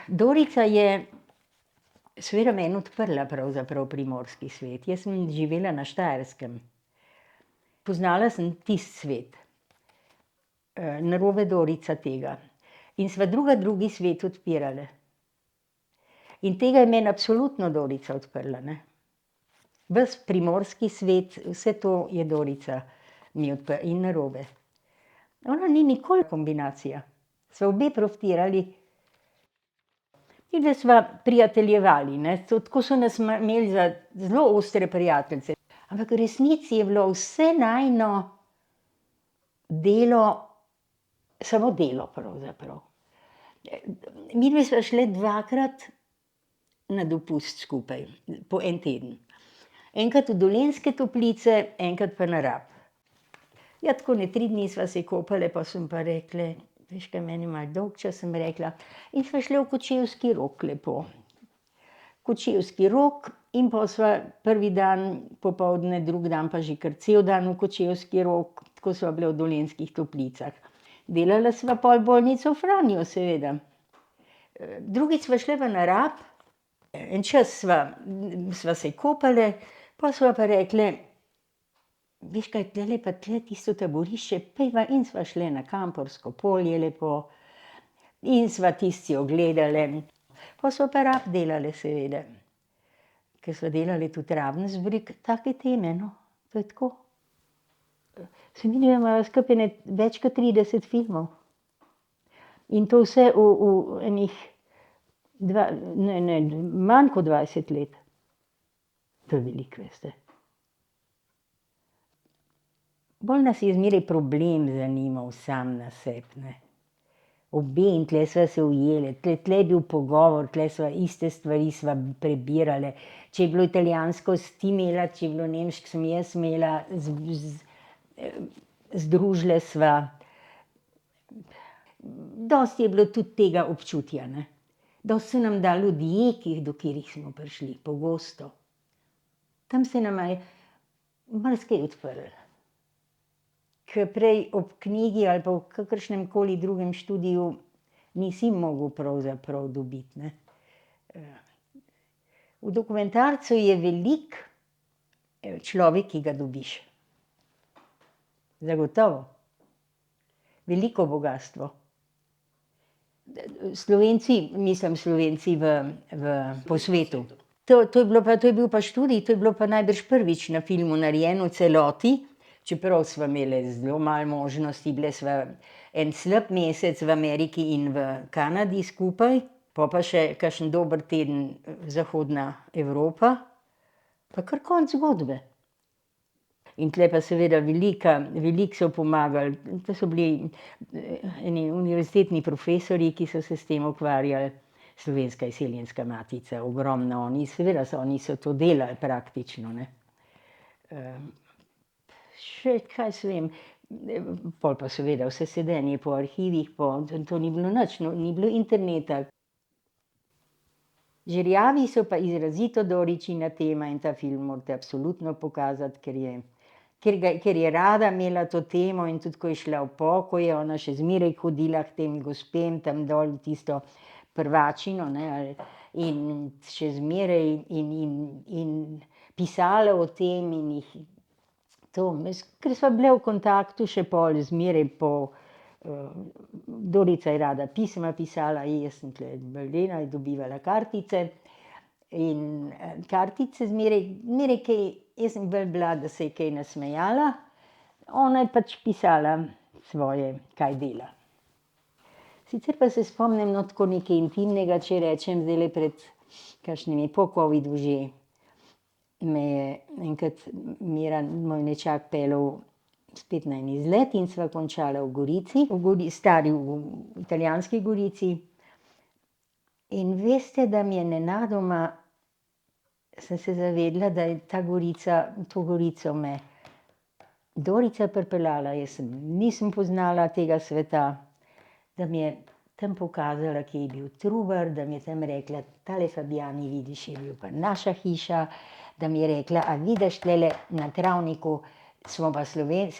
Dorica je seveda meni odprla pravzaprav primorski svet. Jaz sem živela na Štajerskem. Poznala sem tisti svet. Narobe Dorica tega. In sva druga drugi svet odpirale. In tega je meni absolutno Dorica odprla, ne. Ves primorski svet, vse to je Dorica mi odprla in narobe. Ona ni nikoli kombinacija. Sva obe profitirali. Midve sva prijateljevali, ne, tako so nas imeli za zelo ostre prijateljice. Ampak v resnici je bilo vse najino delo samo delo pravzaprav. Midve sva šli dvakrat na dopust skupaj, po en teden. Enkrat v Dolenjske Toplice, enkrat pa na Rab. Ja, tako ene 3 dni sva se kopale, pol sem pa rekla: "Veš kaj, meni je malo dolgčas," sem rekla, in sva šle v Kočevski Rog lepo. Kočevski Rog in pol sva prvi dan popoldne, drugi dan pa že kar cel dan v Kočevski Rog, tako sva bile v Dolenjskih Toplicah. Delala sva pol bolnico v Franju, seveda. Drugič sva šle pa na Rab, en čas sva se kopale, pol sva pa rekle: "Veš kaj, tulele pa tule tisto taborišče, pojdiva," in sva šle na Kamporsko polje lepo in sva tisto si ogledale. Pol sva pa Rab delale, seveda. Ke sva delale tudi Ravensbrück, take teme, no, to je tako. Saj midve imava skupaj ene več kot 30 filmov. In to vse v enih manj kot 20 let. To je veliko, veste. Bolj nas je zmeraj problem zanimal sam na sebi, ne. Obe, in tule sva se ujeli, tule je bil pogovor, tule sva iste stvari sva prebirale. Če je bilo italijansko, si ti imela, če je bilo nemško, sem jaz imela, združile sva. Dosti je bilo tudi tega občutja, ne. Dosti so nam dali ljudje, do katerih smo prišli, pogosto. Tam se nama je marsikaj odprlo. Ke prej ob knjigi ali pa v kakršnem koli drugem študiju nisi mogel pravzaprav dobiti, ne. V dokumentarcu je veliko človek, ki ga dobiš. Zagotovo. Veliko bogastvo. Slovenci, mislim Slovenci po svetu. To je bil pa študij, to je bilo pa najbrž prvič na filmu narejeno v celoti, čeprav sva imeli zelo malo možnosti, bile sva en slab mesec v Ameriki in v Kanadi skupaj, pol pa še kakšen dober teden zahodna Evropa, pa kar konec zgodbe. In tule pa seveda veliko so pomagali, to so bili eni univerzitetni profesorji, ki so se s tem ukvarjali, Slovenska izseljenska matica, ogromno oni, seveda oni so to delali praktično, ne. Še kaj jaz vem, pol pa seveda vse sedenje po arhivih, to ni bilo nič, ni bilo interneta. Žerjavi so pa izrazito Doričina tema in ta film morate absolutno pokazati, ker je rada imela to temo in tudi ko je šla v pokoj, je ona še zmeraj hodila k tem gospem tam dol v tisto Prvačino, ne, in še zmeraj in pisala o tem in jih to, ker sva bile v kontaktu še pol zmeraj Dorica je rada pisma pisala, jaz sem tule baledela, je dobivala kartice in kartice zmeraj kaj, jaz sem bolj bila, da se je kaj nasmejala, ona je pač pisala svoje, kaj dela. Sicer pa se spomnim, no, tako nekaj intimnega, če rečem, zdajle pred kakšnimi po covidu že, me je enkrat Miran, moj nečak, peljal spet na en izlet in sva končala v Gorici, stari v italijanski Gorici. In veste, da mi je nenadoma, sem se zavedela, da je ta Gorica, to Gorico me Dorica pripeljala, jaz nisem poznala tega sveta, da mi je tam pokazala, kje je bil Trubar, da mi je tam rekla: "Tale Fabijani, vidiš, je bil pa naša hiša." Da mi je rekla: "A vidiš tulele na travniku, se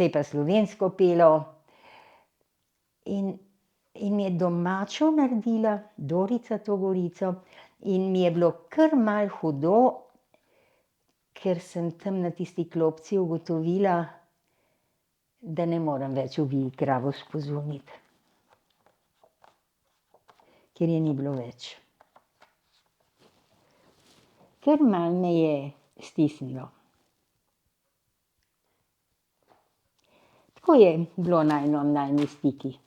je pa slovensko pelo." In in mi je domačo naredila, Dorica, to Gorico, in mi je bilo kar malo hudo, ker sem tam na tisti klopci ugotovila, da ne morem več v Viigravo spozorniti. Ker je ni bilo več. Kar malo me je stisnilo. Tako je bilo najini stiki.